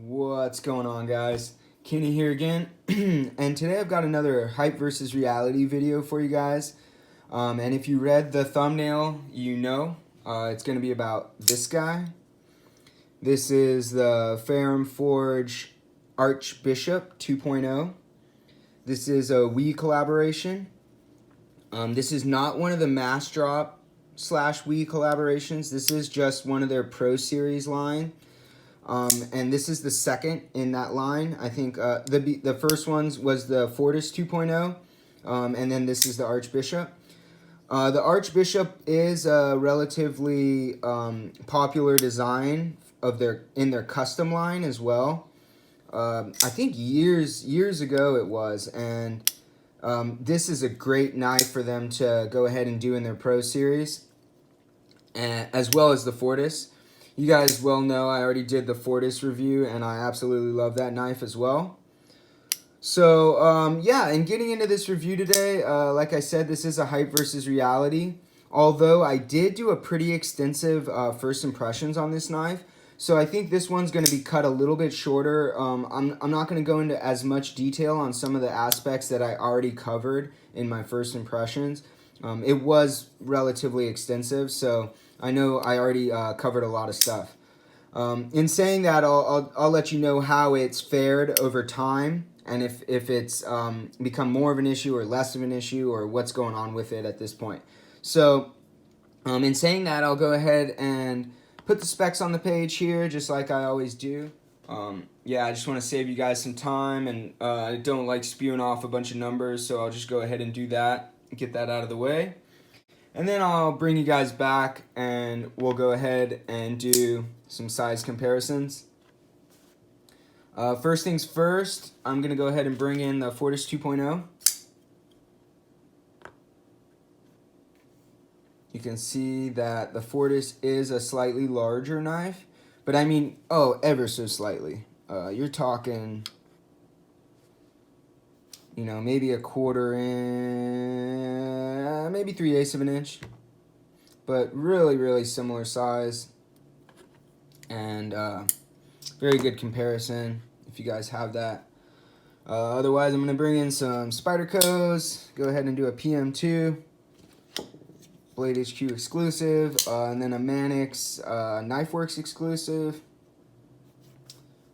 What's going on, guys? Kenny here again, and today I've got another hype versus reality video for you guys. And if you read the thumbnail, you know it's going to be about this guy. This is the Ferrum Forge Archbishop 2.0. This is a Wii collaboration. This is not one of the Mass Drop / Wii collaborations. This is just one of their Pro Series line. And this is the second in that line. I think the first one was the Fortis 2.0, and then this is the Archbishop. The Archbishop is a relatively popular design in their custom line as well. I think years ago it was, and this is a great knife for them to go ahead and do in their Pro Series, as well as the Fortis. You guys well know I already did the Fortis review, and I absolutely love that knife as well. So, yeah, and getting into this review today, like I said, this is a hype versus reality. Although I did do a pretty extensive first impressions on this knife, so I think this one's going to be cut a little bit shorter. I'm not going to go into as much detail on some of the aspects that I already covered in my first impressions. It was relatively extensive, so I know I already covered a lot of stuff. In saying that, I'll let you know how it's fared over time, and if it's become more of an issue or less of an issue, or what's going on with it at this point. So, in saying that, I'll go ahead and put the specs on the page here, just like I always do. Yeah, I just want to save you guys some time, and I don't like spewing off a bunch of numbers, so I'll just go ahead and do that, get that out of the way. And then I'll bring you guys back and we'll go ahead and do some size comparisons. First things first, I'm going to go ahead and bring in the Fortis 2.0. You can see that the Fortis is a slightly larger knife, but I mean, ever so slightly. You're talking, you know, maybe a quarter inch, maybe 3/8 of an inch, but really similar size, and very good comparison if you guys have that. Otherwise, I'm going to bring in some Spyderco's, go ahead and do a PM2, Blade HQ exclusive, and then a Manix Knifeworks exclusive.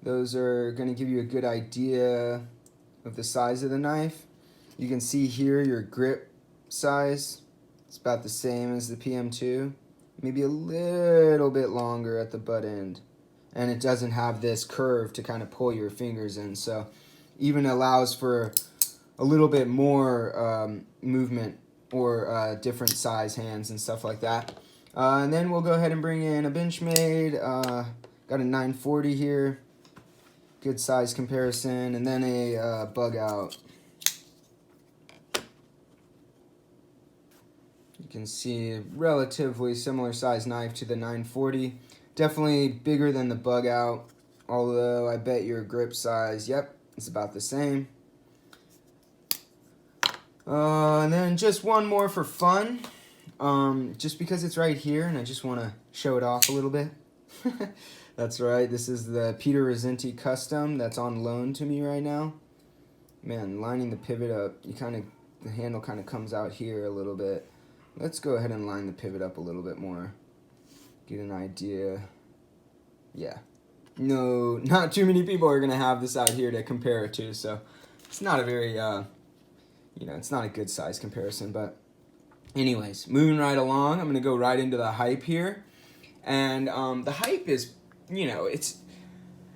Those are going to give you a good idea of the size of the knife. You can see here your grip size. It's about the same as the PM2, maybe a little bit longer at the butt end, and it doesn't have this curve to kind of pull your fingers in, so even allows for a little bit more movement or different size hands and stuff like that. And then we'll go ahead and bring in a Benchmade. Got a 940 here. Good size comparison, and then a Bug Out. You can see a relatively similar size knife to the 940. Definitely bigger than the Bug Out, although I bet your grip size, yep, it's about the same. And then just one more for fun, just because it's right here and I just want to show it off a little bit. That's right, this is the Peter Rosenti Custom that's on loan to me right now. Man, lining the pivot up, the handle kind of comes out here a little bit. Let's go ahead and line the pivot up a little bit more. Get an idea. Yeah. No, not too many people are going to have this out here to compare it to, so it's not a very, it's not a good size comparison, but anyways, moving right along, I'm going to go right into the hype here. And the hype is,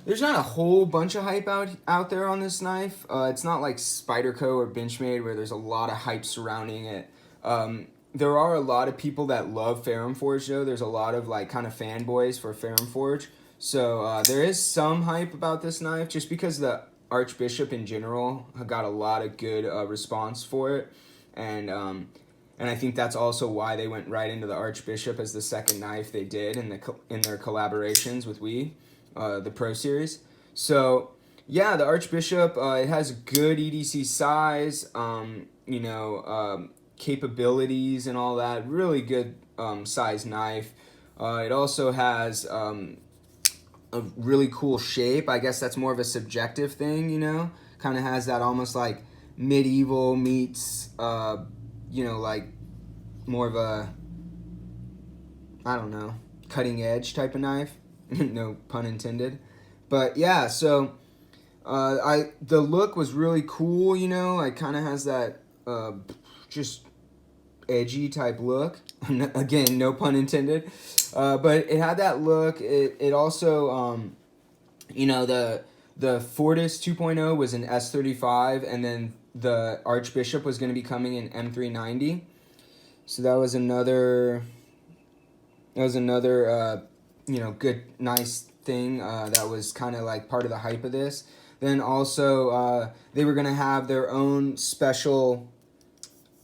there's not a whole bunch of hype out there on this knife. It's not like Spyderco or Benchmade where there's a lot of hype surrounding it. There are a lot of people that love Ferrum Forge, though. There's a lot of kind of fanboys for Ferrum Forge. So there is some hype about this knife just because the Archbishop in general got a lot of good response for it. And I think that's also why they went right into the Archbishop as the second knife they did in their collaborations with Wii, the Pro Series. So yeah, the Archbishop, it has good EDC size, capabilities and all that. Really good size knife. It also has a really cool shape. I guess that's more of a subjective thing, you know? Kind of has that almost like medieval meets, you know, like more of a, I don't know, cutting edge type of knife. No pun intended. But yeah, so the look was really cool, you know? Like kind of has that just edgy type look. Again, no pun intended. But it had that look. It also, you know, the Fortis 2.0 was an S35, and then the Archbishop was going to be coming in M390. So that was another, you know, good, nice thing that was kind of like part of the hype of this. Then also, they were going to have their own special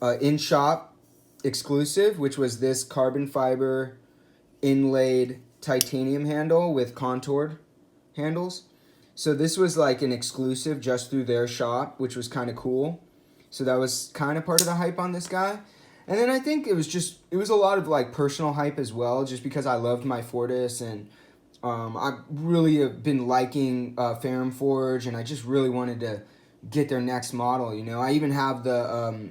in-shop exclusive, which was this carbon fiber inlaid titanium handle with contoured handles. So this was like an exclusive just through their shop, which was kind of cool. So that was kind of part of the hype on this guy. And then I think it was a lot of like personal hype as well, just because I loved my Fortis, and I really have been liking Ferrum Forge, and I just really wanted to get their next model, you know. I even have the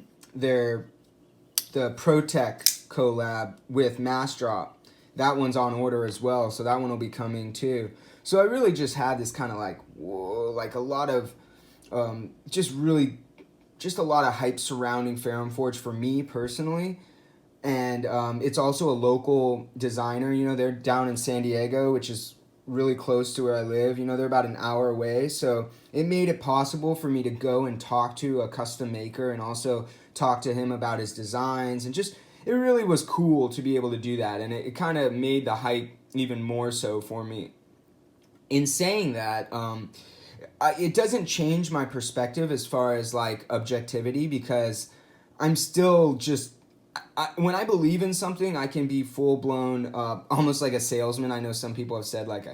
ProTech collab with Massdrop. That one's on order as well, so that one will be coming too. So I really just had this kind of like, whoa, like a lot of, just a lot of hype surrounding Ferrum Forge for me personally. And it's also a local designer, you know, they're down in San Diego, which is really close to where I live. You know, they're about an hour away, so it made it possible for me to go and talk to a custom maker and also talk to him about his designs, and just, it really was cool to be able to do that, and it kind of made the hype even more so for me. In saying that, it doesn't change my perspective as far as like objectivity, because I'm still just, when I believe in something, I can be full-blown, almost like a salesman. I know some people have said like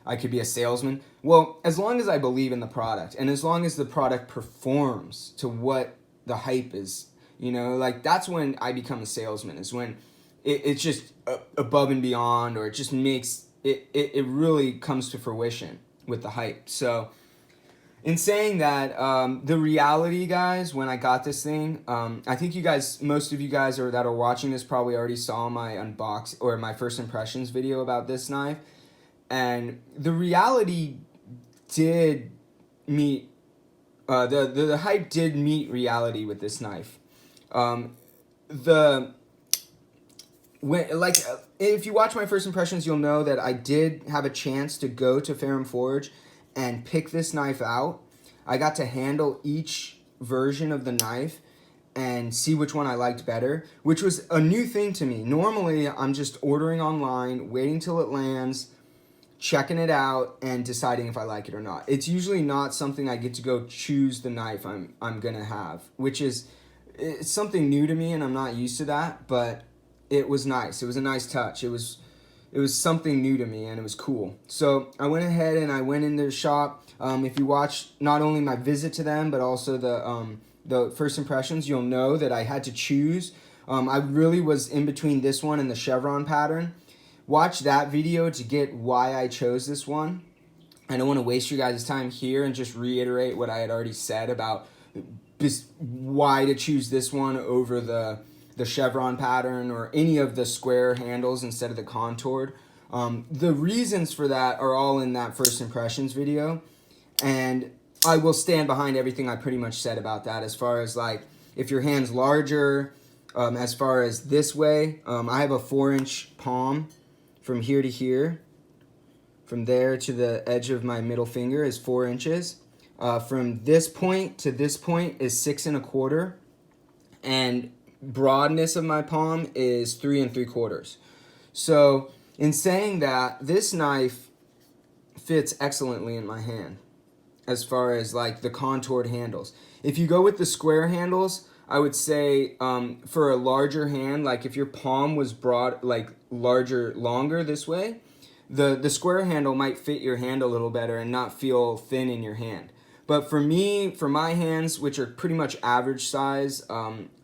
I could be a salesman. Well, as long as I believe in the product, and as long as the product performs to what the hype is, you know, like that's when I become a salesman, is when it's just above and beyond, or it just makes, it really comes to fruition with the hype. So in saying that, the reality, guys, when I got this thing, I think you guys, most of you guys that are watching this probably already saw my unbox or my first impressions video about this knife, and the reality did meet, the hype did meet reality with this knife. If you watch my first impressions, you'll know that I did have a chance to go to Ferrum Forge and pick this knife out. I got to handle each version of the knife and see which one I liked better, which was a new thing to me. Normally, I'm just ordering online, waiting till it lands, checking it out, and deciding if I like it or not. It's usually not something I get to go choose the knife I'm gonna have, which is, it's something new to me, and I'm not used to that, but it was nice. It was a nice touch. It was something new to me, and it was cool. So I went ahead and I went into the shop. If you watch not only my visit to them, but also the first impressions, you'll know that I had to choose. I really was in between this one and the chevron pattern. Watch that video to get why I chose this one. I don't want to waste your guys' time here and just reiterate what I had already said about why to choose this one over the chevron pattern or any of the square handles instead of the contoured. The reasons for that are all in that first impressions video, and I will stand behind everything I pretty much said about that, as far as like if your hand's larger, as far as this way, I have a 4-inch palm from here to here. From there to the edge of my middle finger is 4 inches. From this point to this point is 6 1/4, and broadness of my palm is 3 3/4. So in saying that, this knife fits excellently in my hand as far as like the contoured handles. If you go with the square handles, I would say for a larger hand, like if your palm was broad, like longer this way, the square handle might fit your hand a little better and not feel thin in your hand. But for me, for my hands, which are pretty much average size,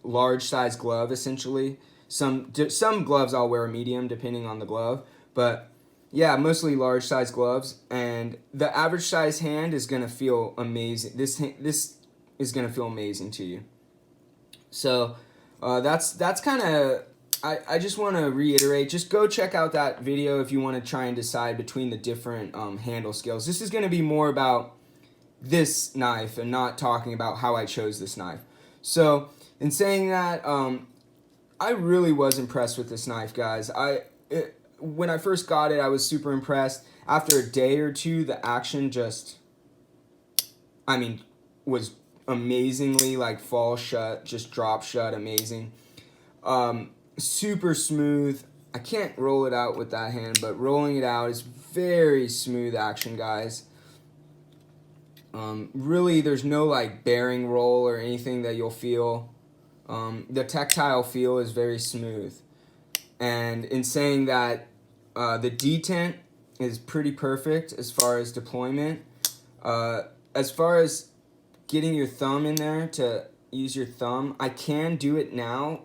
large size glove essentially. Some gloves I'll wear a medium depending on the glove. But yeah, mostly large size gloves, and the average size hand is gonna feel amazing. This is gonna feel amazing to you. So that's kind of, I just want to reiterate, just go check out that video if you want to try and decide between the different handle scales. This is going to be more about this knife and not talking about how I chose this knife. So in saying that, I really was impressed with this knife, guys. When I first got it, I was super impressed. After a day or two, the action just, I mean, was amazingly like fall shut, just drop shut, amazing. Super smooth. I can't roll it out with that hand, but rolling it out is very smooth action, guys. Really, there's no like bearing roll or anything that you'll feel. The tactile feel is very smooth. And in saying that, the detent is pretty perfect as far as deployment. As far as getting your thumb in there to use your thumb, I can do it now,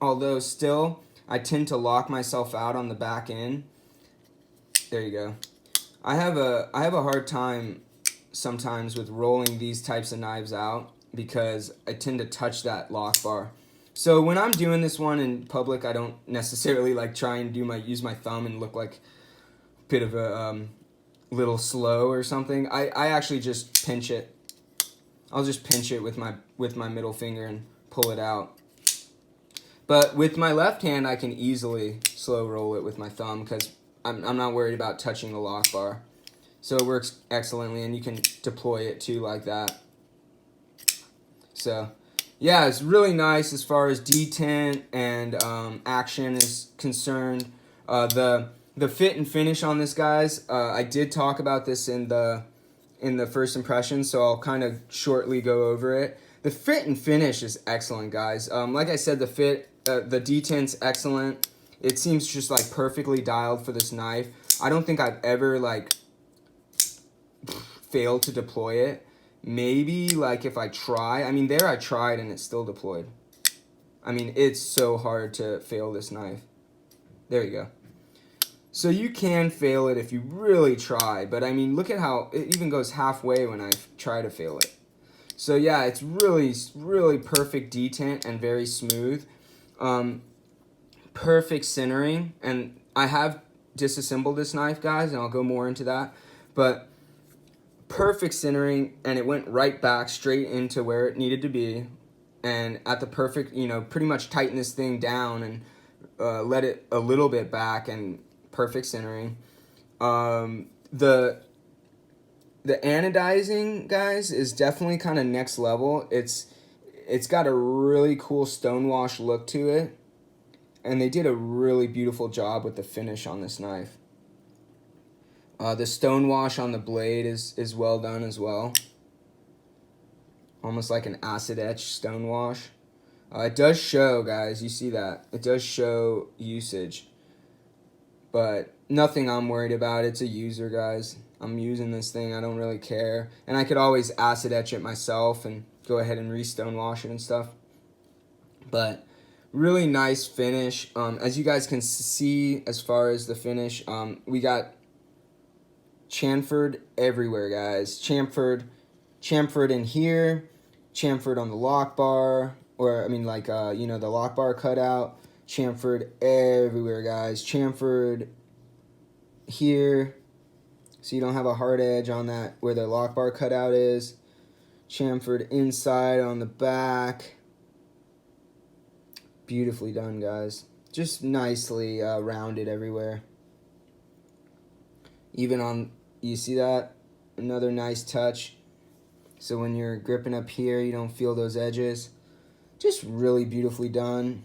although still I tend to lock myself out on the back end. There you go. I have a hard time sometimes with rolling these types of knives out because I tend to touch that lock bar. So when I'm doing this one in public, I don't necessarily like try and use my thumb and look like a bit of a little slow or something. I actually just pinch it. I'll just pinch it with my middle finger and pull it out. But with my left hand, I can easily slow roll it with my thumb because I'm not worried about touching the lock bar. So it works excellently, and you can deploy it too like that. So yeah, it's really nice as far as detent and action is concerned. The fit and finish on this, guys, I did talk about this in the first impression, so I'll kind of shortly go over it. The fit and finish is excellent, guys. Like I said, the detent's excellent. It seems just like perfectly dialed for this knife. I don't think I've ever like failed to deploy it. Maybe like if I try. I mean, there I tried and it still deployed. I mean, it's so hard to fail this knife. There you go. So you can fail it if you really try, but I mean, look at how it even goes halfway when I try to fail it. So yeah, it's really, really perfect detent and very smooth. Perfect centering, and I have disassembled this knife, guys, and I'll go more into that, but perfect centering, and it went right back straight into where it needed to be, and at the perfect, pretty much tighten this thing down and let it a little bit back, and perfect centering. The anodizing, guys, is definitely kind of next level. It's got a really cool stonewash look to it, and they did a really beautiful job with the finish on this knife. The stonewash on the blade is well done as well. Almost like an acid etch stonewash. It does show, guys, you see that. It does show usage. But nothing I'm worried about. It's a user, guys. I'm using this thing. I don't really care. And I could always acid etch it myself and go ahead and re-stonewash it and stuff. But really nice finish. As you guys can see, as far as the finish, we got chamfered everywhere, guys. Chamfered in here, chamfered on the lock bar, or I mean like the lock bar cutout. Chamfered everywhere, guys. Chamfered here, so you don't have a hard edge on that where the lock bar cutout is. Chamfered inside on the back. Beautifully done, guys. Just nicely rounded everywhere. Even on, you see that? Another nice touch. So when you're gripping up here, you don't feel those edges. Just really beautifully done.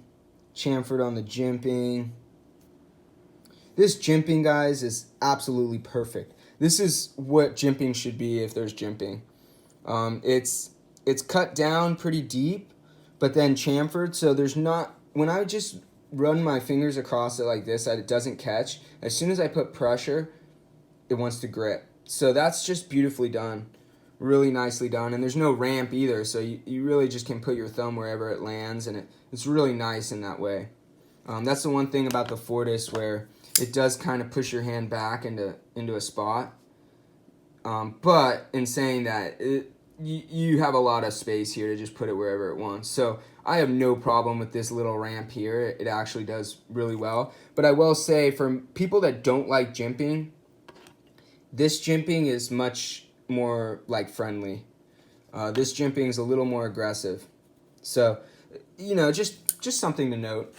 Chamfered on the jimping. This jimping, guys, is absolutely perfect. This is what jimping should be if there's jimping. It's cut down pretty deep, but then chamfered, so there's not, when I just run my fingers across it like this, it doesn't catch. As soon as I put pressure, it wants to grip. So that's just beautifully done. Really nicely done. And there's no ramp either, so you really just can put your thumb wherever it lands, and it's really nice in that way. That's the one thing about the Fortis where it does kind of push your hand back into a spot. But in saying that, you have a lot of space here to just put it wherever it wants. So I have no problem with this little ramp here. It actually does really well. But I will say, for people that don't like jimping, this jimping is much more like friendly. This jimping is a little more aggressive. So, you know, just something to note.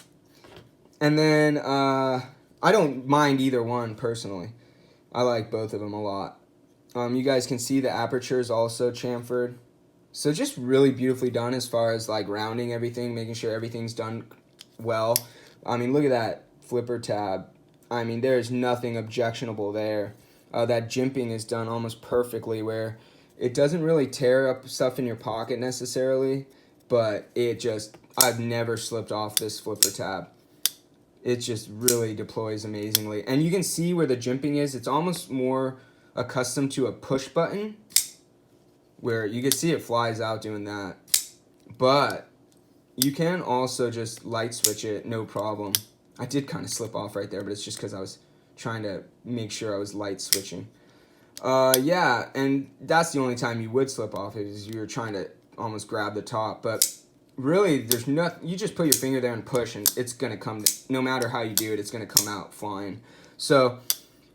And then I don't mind either one personally. I like both of them a lot. You guys can see the aperture is also chamfered. So just really beautifully done as far as like rounding everything, making sure everything's done well. I mean, look at that flipper tab. I mean, there's nothing objectionable there. That jimping is done almost perfectly, where it doesn't really tear up stuff in your pocket necessarily, but it just, I've never slipped off this flipper tab. It just really deploys amazingly. And you can see where the jimping is. It's almost more accustomed to a push button, where you can see it flies out doing that. But you can also just light switch it, no problem. I did kind of slip off right there, but it's just because I was trying to make sure I was light switching. Yeah, and that's the only time you would slip off, is you're trying to almost grab the top. But really, there's nothing. You just put your finger there and push, and it's gonna come. No matter how you do it, it's gonna come out flying. So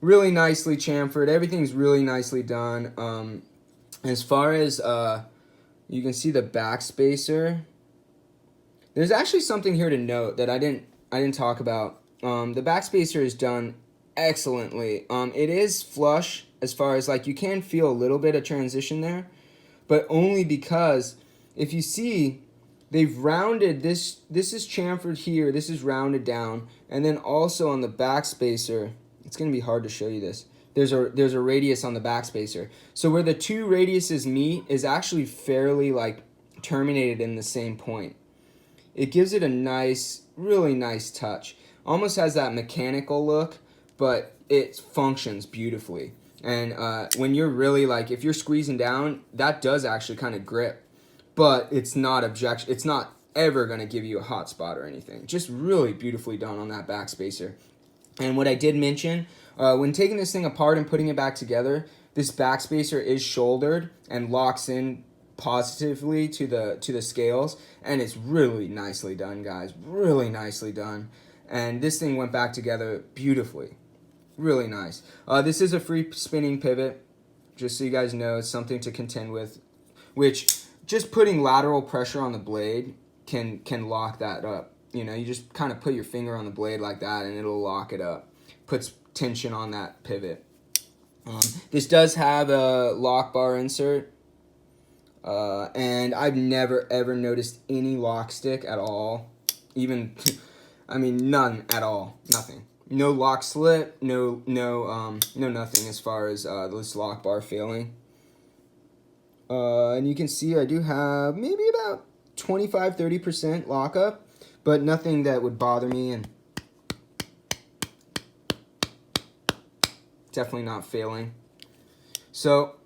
really nicely chamfered. Everything's really nicely done. As far as you can see the back spacer. There's actually something here to note that I didn't talk about. The back spacer is done excellently. It is flush as far as like you can feel a little bit of transition there, but only because if you see, they've rounded this. This is chamfered here. This is rounded down, and then also on the back spacer, it's gonna be hard to show you this. There's a radius on the back spacer. So where the two radiuses meet is actually fairly like terminated in the same point. It gives it a nice, really nice touch. Almost has that mechanical look, but it functions beautifully. And when you're really like, if you're squeezing down, that does actually kind of grip, but it's not it's not ever gonna give you a hot spot or anything. Just really beautifully done on that back spacer. And what I did mention, when taking this thing apart and putting it back together, this back spacer is shouldered and locks in positively to the scales, and it's really nicely done, guys. Really nicely done. And this thing went back together beautifully. Really nice. This is a free spinning pivot, just so you guys know. It's something to contend with, which just putting lateral pressure on the blade can lock that up. You know, you just kind of put your finger on the blade like that and it'll lock it up. Puts tension on that pivot. This does have a lock bar insert. And I've never ever noticed any lock stick at all. Even, I mean, none at all. Nothing. No lock slip. No nothing as far as this lock bar failing. And you can see I do have maybe about 25-30% lockup, but nothing that would bother me, and definitely not failing. So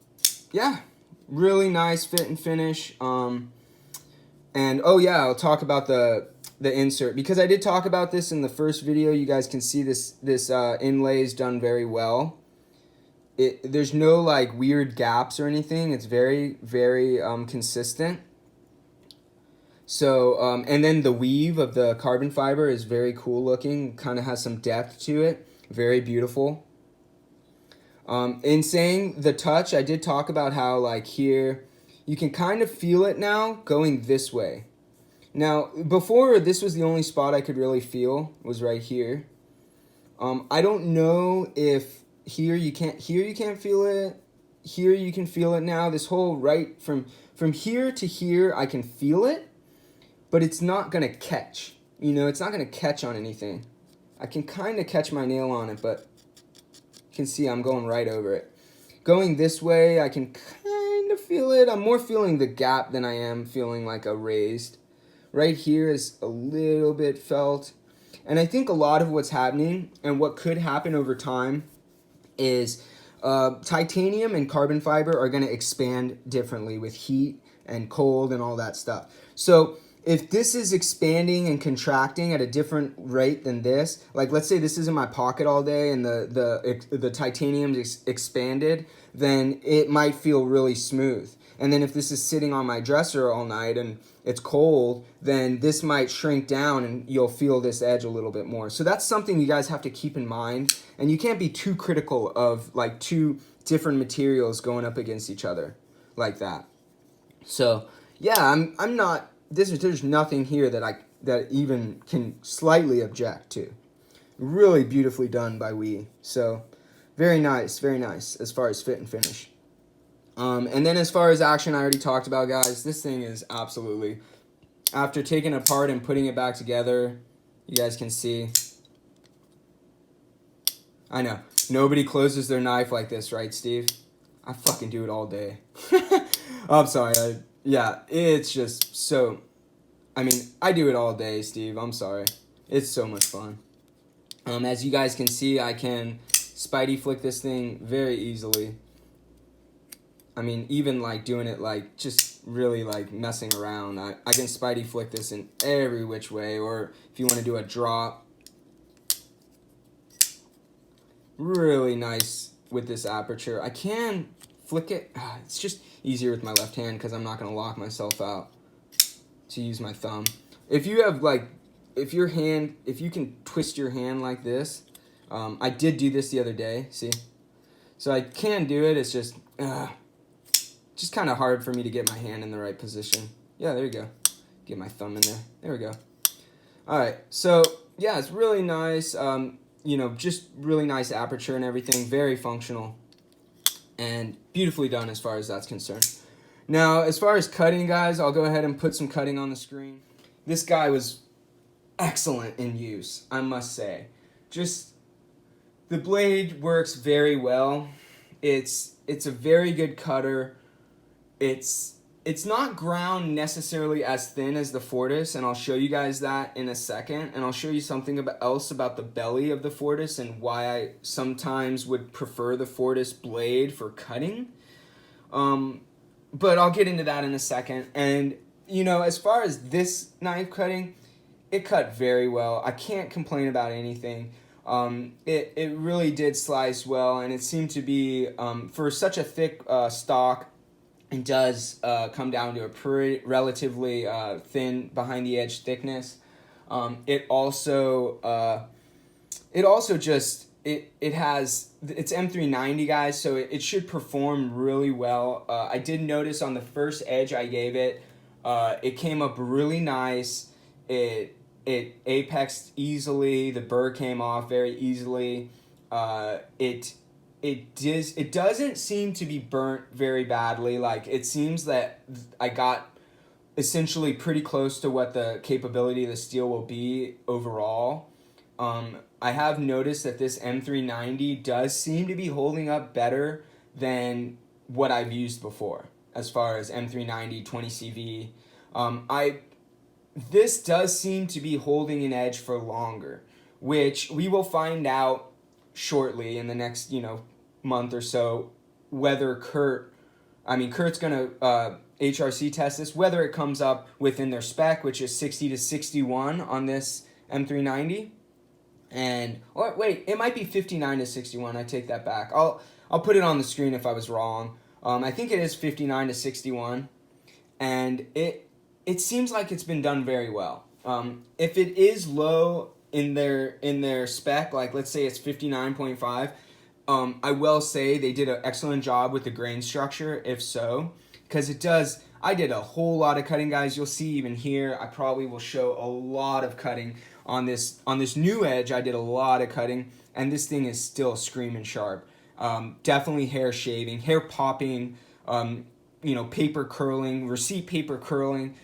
yeah, really nice fit and finish. And oh yeah, I'll talk about the insert, because I did talk about this in the first video. You guys can see this inlay is done very well. There's no like weird gaps or anything. It's very, very consistent. So and then the weave of the carbon fiber is very cool looking. Kind of has some depth to it. Very beautiful. In saying the touch, I did talk about how like here you can kind of feel it now going this way. Now before, this was the only spot I could really feel, was right here. I don't know if here you can't feel it. Here you can feel it now. This whole right from here to here I can feel it, but it's not gonna catch. You know, it's not gonna catch on anything. I can kind of catch my nail on it, but you can see I'm going right over it. Going this way, I can kind of feel it. I'm more feeling the gap than I am feeling like a raised. Right here is a little bit felt. And I think a lot of what's happening and what could happen over time is titanium and carbon fiber are going to expand differently with heat and cold and all that stuff. So if this is expanding and contracting at a different rate than this, like let's say this is in my pocket all day and the titanium is expanded, then it might feel really smooth. And then if this is sitting on my dresser all night and it's cold, then this might shrink down and you'll feel this edge a little bit more. So that's something you guys have to keep in mind. And you can't be too critical of like two different materials going up against each other like that. So yeah, I'm not, there's nothing here that even can slightly object to. Really beautifully done by Wii. So very nice as far as fit and finish. And then as far as action, I already talked about, guys. This thing is absolutely, after taking it apart and putting it back together, you guys can see. I know, nobody closes their knife like this, right, Steve? I fucking do it all day. I'm sorry. Yeah, it's just so, I mean, I do it all day, Steve. I'm sorry. It's so much fun. As you guys can see, I can Spidey flick this thing very easily. I mean, even like doing it like just really like messing around, I can Spidey flick this in every which way. Or if you want to do a drop, really nice with this aperture. I can flick it. It's just easier with my left hand because I'm not going to lock myself out to use my thumb. If you have like, if you can twist your hand like this, I did do this the other day, see? So I can do it, it's just kind of hard for me to get my hand in the right position. Yeah, there you go. Get my thumb in there. There we go. All right, so yeah, it's really nice. You know, just really nice aperture and everything. Very functional and beautifully done as far as that's concerned. Now, as far as cutting, guys, I'll go ahead and put some cutting on the screen. This guy was excellent in use, I must say. Just the blade works very well. It's a very good cutter. It's not ground necessarily as thin as the Fortis, and I'll show you guys that in a second, and I'll show you something else about the belly of the Fortis and why I sometimes would prefer the Fortis blade for cutting. But I'll get into that in a second. And, you know, as far as this knife cutting, it cut very well. I can't complain about anything. It really did slice well, and it seemed to be, for such a thick stock, it does come down to a pretty relatively thin behind the edge thickness. It also just it's M390, guys, so it should perform really well. I did notice on the first edge I gave it, it came up really nice. It apexed easily. The burr came off very easily. It doesn't seem to be burnt very badly. Like, it seems that I got essentially pretty close to what the capability of the steel will be overall. I have noticed that this M390 does seem to be holding up better than what I've used before, as far as M390 20CV. This does seem to be holding an edge for longer, which we will find out shortly in the next, month or so, whether Kurt's going to HRC test this, whether it comes up within their spec, which is 60 to 61 on this M390. It might be 59 to 61. I take that back. I'll put it on the screen if I was wrong. I think it is 59 to 61, and it seems like it's been done very well. If it is low in their spec, like let's say it's 59.5, I will say they did an excellent job with the grain structure, if so, because it does. I did a whole lot of cutting, guys. You'll see even here, I probably will show a lot of cutting on this new edge. I did a lot of cutting, and this thing is still screaming sharp. Definitely hair shaving, hair popping, paper curling, receipt paper curling.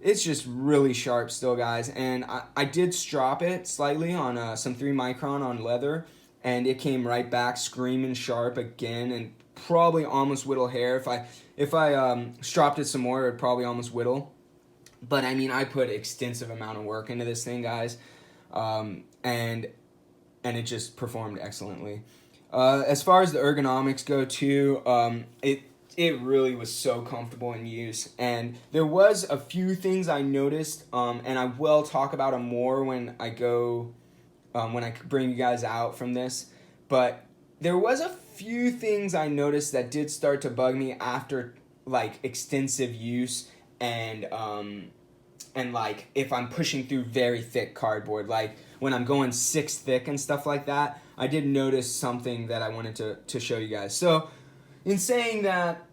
It's just really sharp still, guys. And I did strop it slightly on some 3 micron on leather, and it came right back screaming sharp again, and probably almost whittle hair. If I stropped it some more, it would probably almost whittle. But I mean, I put extensive amount of work into this thing, guys, and it just performed excellently. As far as the ergonomics go too, it it really was so comfortable in use. And there was a few things I noticed, and I will talk about them more when I go, when I bring you guys out from this. But there was a few things I noticed that did start to bug me after like extensive use, and like if I'm pushing through very thick cardboard, like when I'm going 6 thick and stuff like that. I did notice something that I wanted to show you guys. So in saying that,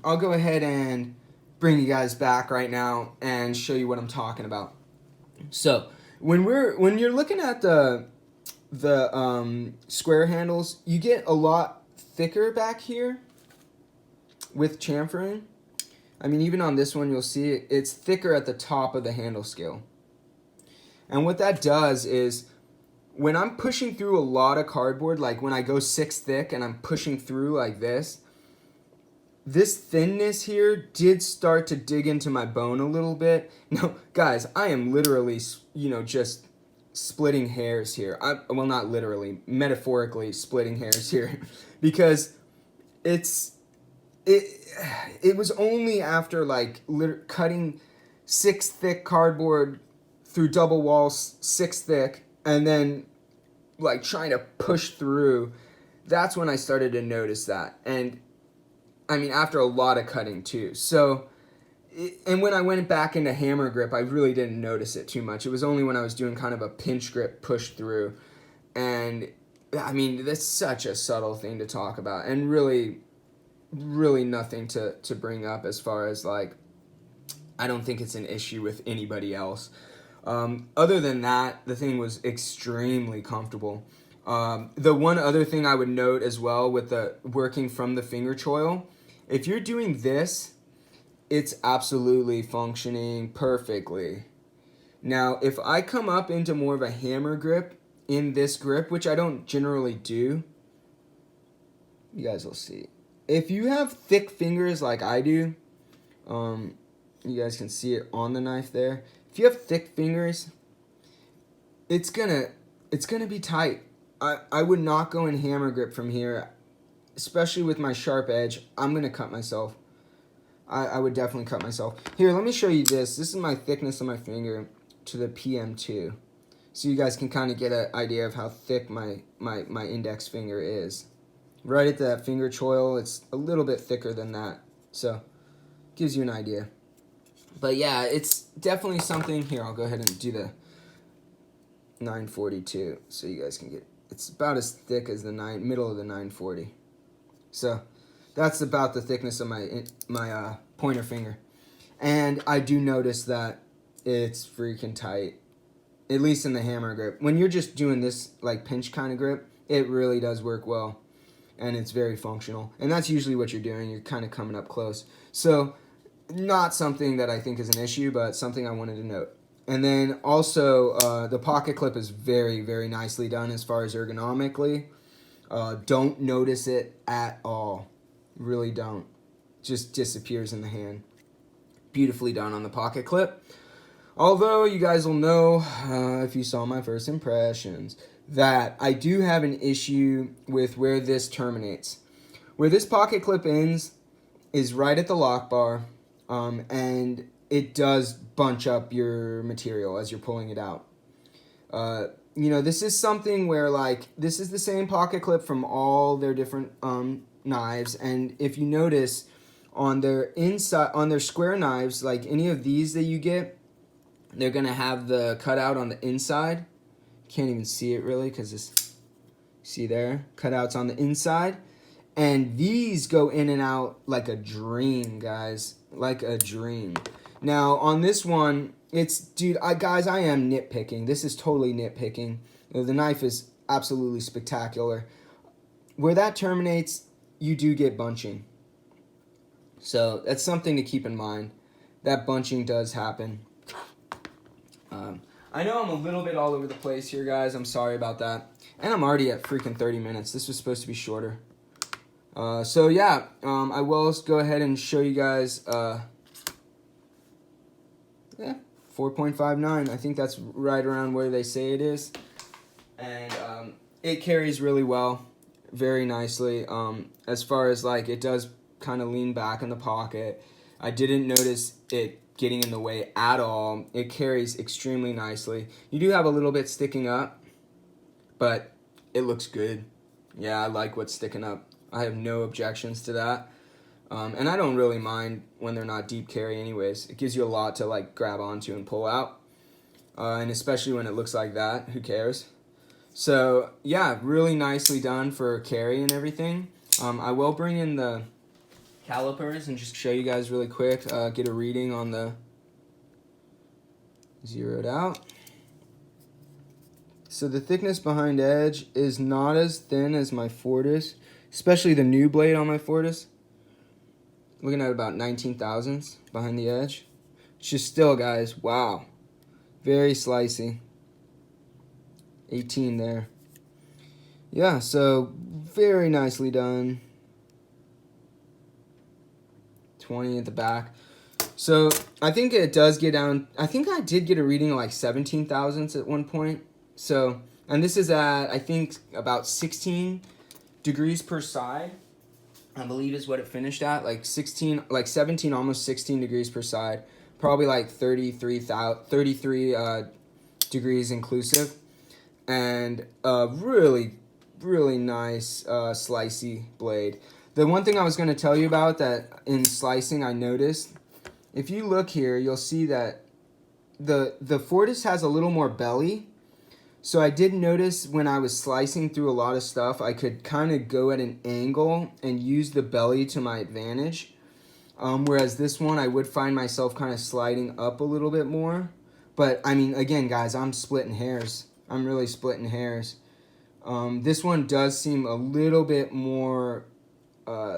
I'll go ahead and bring you guys back right now and show you what I'm talking about. So when you're looking at the square handles, you get a lot thicker back here with chamfering. I mean, even on this one, you'll see it's thicker at the top of the handle scale. And what that does is, when I'm pushing through a lot of cardboard, like when I go 6 thick and I'm pushing through like this thinness here did start to dig into my bone a little bit. Now, guys, I am literally, just splitting hairs here. Well, not literally, metaphorically splitting hairs here, because it was only after like cutting 6 thick cardboard through double walls 6 thick and then like trying to push through, that's when I started to notice that. And I mean, after a lot of cutting too. So, and when I went back into hammer grip, I really didn't notice it too much. It was only when I was doing kind of a pinch grip push through. And I mean, that's such a subtle thing to talk about, and really, really nothing to bring up as far as like, I don't think it's an issue with anybody else. Other than that, the thing was extremely comfortable. The one other thing I would note as well with the working from the finger choil, if you're doing this, it's absolutely functioning perfectly. Now, if I come up into more of a hammer grip in this grip, which I don't generally do, you guys will see. If you have thick fingers like I do, you guys can see it on the knife there. If you have thick fingers, it's gonna be tight. I would not go in hammer grip from here, especially with my sharp edge. I'm gonna cut myself. I would definitely cut myself. Here, let me show you this. This is my thickness of my finger to the PM2. So you guys can kind of get an idea of how thick my index finger is. Right at that finger choil, it's a little bit thicker than that. So, gives you an idea. But yeah, it's definitely something. Here, I'll go ahead and do the 942 so you guys can get, it's about as thick as the middle of the 940. So that's about the thickness of my pointer finger. And I do notice that it's freaking tight, at least in the hammer grip. When you're just doing this like pinch kind of grip, it really does work well, and it's very functional. And that's usually what you're doing. You're kind of coming up close. So not something that I think is an issue, but something I wanted to note. And then also, the pocket clip is very, very nicely done as far as ergonomically. Don't notice it at all. Really don't. Just disappears in the hand. Beautifully done on the pocket clip. Although you guys will know, if you saw my first impressions, that I do have an issue with where this terminates. Where this pocket clip ends is right at the lock bar. And it does bunch up your material as you're pulling it out. This is something where, like, this is the same pocket clip from all their different knives, and if you notice on their inside, on their square knives, like any of these that you get, they're gonna have the cutout on the inside. Can't even see it really because this, see there, cutouts on the inside. And these go in and out like a dream, guys. Like a dream. Now, on this one, it's, dude, guys, I am nitpicking. This is totally nitpicking. The knife is absolutely spectacular. Where that terminates, you do get bunching. So, that's something to keep in mind. That bunching does happen. I know I'm a little bit all over the place here, guys. I'm sorry about that. And I'm already at freaking 30 minutes. This was supposed to be shorter. So yeah, I will go ahead and show you guys, 4.59. I think that's right around where they say it is. And it carries really well, very nicely. As far as like, it does kind of lean back in the pocket. I didn't notice it getting in the way at all. It carries extremely nicely. You do have a little bit sticking up, but it looks good. Yeah, I like what's sticking up. I have no objections to that. And I don't really mind when they're not deep carry anyways. It gives you a lot to like grab onto and pull out. And especially when it looks like that, who cares? So yeah, really nicely done for carry and everything. I will bring in the calipers and just show you guys really quick, get a reading on the zeroed out. So the thickness behind edge is not as thin as my Fortis, especially the new blade on my Fortis. Looking at about 19 thousandths behind the edge. It's just still, guys, wow. Very slicey. 18 there. Yeah, so very nicely done. 20 at the back. So I think it does get down. I think I did get a reading of like 17 thousandths at one point. So, and this is at, I think, about 16 degrees per side, I believe is what it finished at. Like 16, like 17, almost 16 degrees per side. Probably like 33 degrees inclusive. And really, really nice slicey blade. The one thing I was going to tell you about that in slicing I noticed, if you look here, you'll see that the Fortis has a little more belly. So I did notice when I was slicing through a lot of stuff, I could kind of go at an angle and use the belly to my advantage. Whereas this one, I would find myself kind of sliding up a little bit more. But, I mean, again, guys, I'm splitting hairs. I'm really splitting hairs. This one does seem a little bit more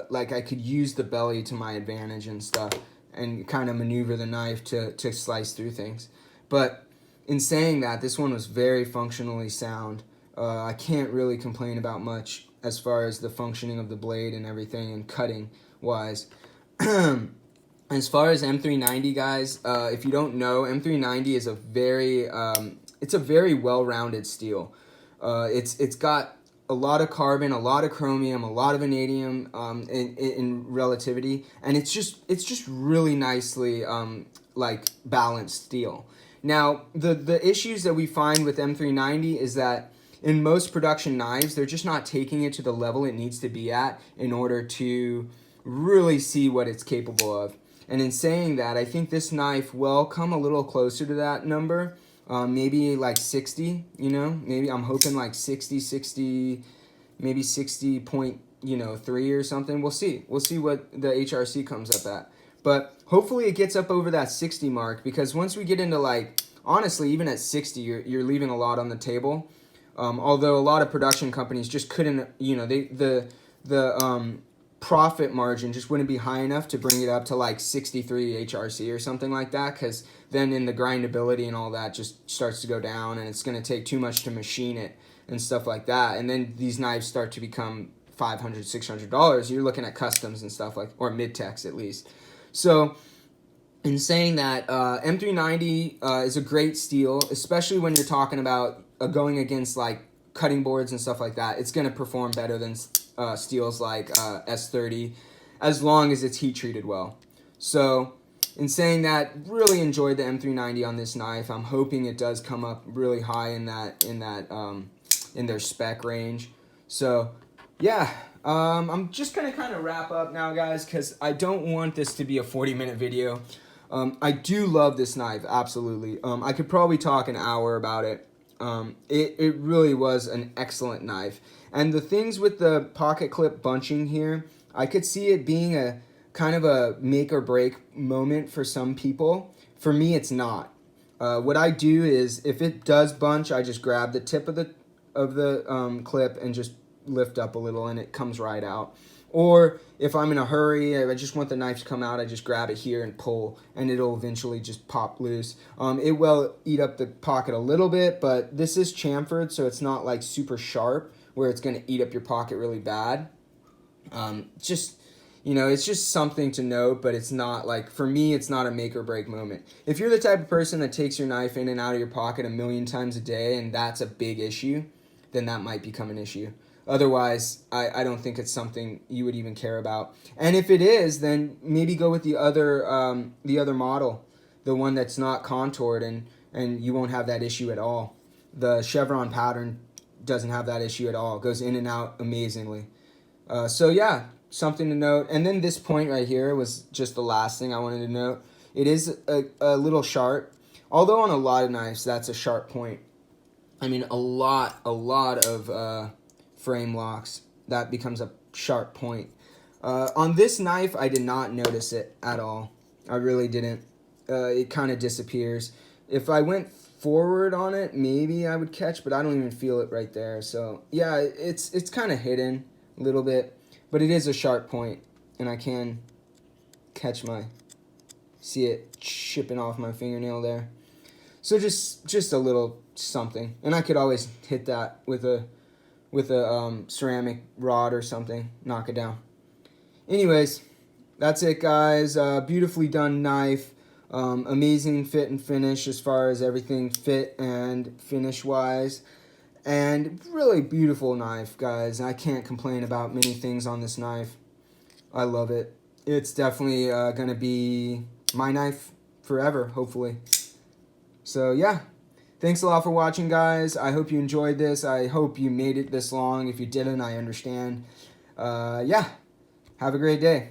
like I could use the belly to my advantage and stuff and kind of maneuver the knife to slice through things. But in saying that, this one was very functionally sound. I can't really complain about much as far as the functioning of the blade and everything and cutting wise. As far as M390, guys, if you don't know, M390 is a very it's a very well-rounded steel. It's got a lot of carbon, a lot of chromium, a lot of vanadium in relativity, and it's just really nicely like balanced steel. Now, the issues that we find with M390 is that in most production knives, they're just not taking it to the level it needs to be at in order to really see what it's capable of. And in saying that, I think this knife will come a little closer to that number. Maybe like 60, you know, maybe I'm hoping like 60, maybe 60.3 or something. We'll see what the HRC comes up at, but hopefully it gets up over that 60 mark, because once we get into like, honestly, even at 60, you're leaving a lot on the table. Although a lot of production companies just couldn't, you know, the profit margin just wouldn't be high enough to bring it up to like 63 HRC or something like that, because then in the grindability and all that just starts to go down, and it's going to take too much to machine it and stuff like that. And then these knives start to become $500, $600. You're looking at customs and stuff like, or mid-techs at least. So in saying that, M390 is a great steel, especially when you're talking about going against like cutting boards and stuff like that. It's going to perform better than steels like S30, as long as it's heat treated well. So in saying that, really enjoyed the M390 on this knife. I'm hoping it does come up really high in their spec range. So yeah, I'm just gonna kind of wrap up now, guys, because I don't want this to be a 40-minute video. I do love this knife, absolutely. I could probably talk an hour about it. It really was an excellent knife. And the things with the pocket clip bunching here, I could see it being a kind of a make or break moment for some people. For me, it's not. What I do is, if it does bunch, I just grab the tip of the clip and just lift up a little, and it comes right out. Or if I'm in a hurry, I just want the knife to come out, I just grab it here and pull, and it'll eventually just pop loose. It will eat up the pocket a little bit, but this is chamfered, so it's not like super sharp where it's going to eat up your pocket really bad. Just, you know, it's just something to note, but it's not like, for me, it's not a make or break moment. If you're the type of person that takes your knife in and out of your pocket a million times a day, and that's a big issue, then that might become an issue. Otherwise, I don't think it's something you would even care about. And if it is, then maybe go with the other model, the one that's not contoured, and you won't have that issue at all. The chevron pattern doesn't have that issue at all. It goes in and out amazingly. So yeah, something to note. And then this point right here was just the last thing I wanted to note. It is a little sharp, although on a lot of knives that's a sharp point. I mean, a lot of frame locks, that becomes a sharp point. On this knife, I did not notice it at all. I really didn't. It kind of disappears. If I went forward on it, maybe I would catch, but I don't even feel it right there. So yeah, it's kind of hidden a little bit, but it is a sharp point, and I can see it chipping off my fingernail there. So just a little something, and I could always hit that with a ceramic rod or something, knock it down. Anyways, that's it, guys. Beautifully done knife. Amazing fit and finish as far as everything fit and finish wise, and really beautiful knife, guys. I can't complain about many things on this knife. I love it. It's definitely gonna be my knife forever, hopefully. So yeah, thanks a lot for watching, guys. I hope you enjoyed this. I hope you made it this long. If you didn't, I understand. Yeah, have a great day.